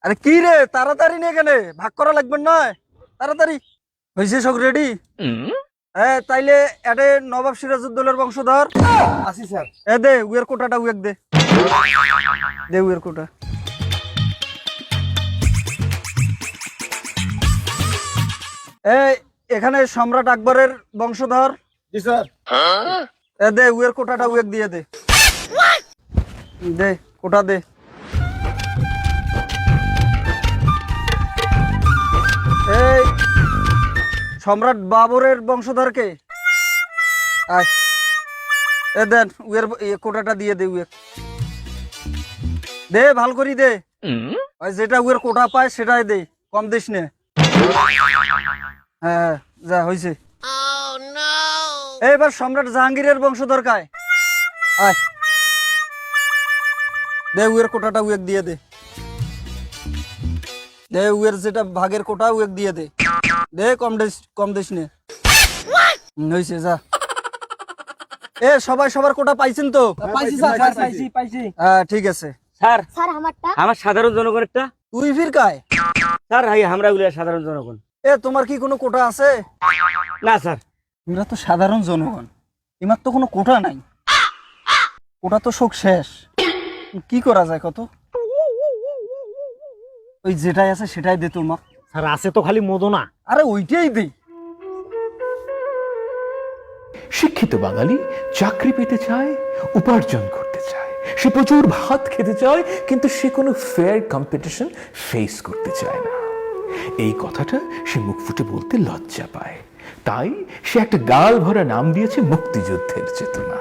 আরে কি রে তাড়াতাড়ি নিয়ে গেলে ভাগ করা লাগবে নয় তাড়াতাড়ি হয়েছে সব রেডি হ্যাঁ তাইলে এডে নবাব সিরাজউদ্দৌলার বংশধর আসি স্যার। এ দে উয়ের কোটাটা উয়েক দে দে উয়ের কোটা এই এখানে সম্রাট আকবরের বংশধর জি স্যার। এ দে উয়ের কোটাটা উয়েক দিয়ে দে দে কোটা দে এই সম্রাট বাবরের বংশধরকে আয় এ দেন উয়ের কোটাটা দিয়ে দে উয়ের দে ভাল করি দে ওই যেটা উয়ের কোটা পায় সেটাই দে কম দিস নে হ্যাঁ যা হইছে এবার সম্রাট জাহাঙ্গীরের বংশধর কায় আয় দে উয়ের কোটাটা উয়েক দিয়ে দে দে উয়ের যেটা ভাগের কোটা উয়েক দিয়ে দে দে কম দিস নে হইছে যা এ সবাই সবার কোটা পাইছেন তো পাইছি স্যার, স্যার পাইছি পাইছি। হ্যাঁ ঠিক আছে স্যার স্যার আমারটা আমার সাধারণ জনগণেরটা তুই ফির কায় স্যার হাই আমরা গুলো সাধারণ জনগণ। এ তোমার কি কোনো কোটা আছে না স্যার। তোমরা তো সাধারণ জনগণ তোমার তো কোনো কোটা নাই কোটা তো শোক শেষ কি করা যায় কত ওই যেটাই আছে সেটাই দে তোমার স্যার আছে তো খালি মদনা। আরে ওইটাই দে শিক্ষিত বাঙালি চাকরি পেতে চায়, উপার্জন করতে চায়, সে প্রচুর ভাত খেতে চায়, কিন্তু সে কোনো ফেয়ার কম্পিটিশন ফেস করতে চায় না। এই কথাটা সে মুখ ফুটে বলতে লজ্জা পায়, তাই সে একটা গাল ভরা নাম দিয়েছে মুক্তিযুদ্ধের চেতনা।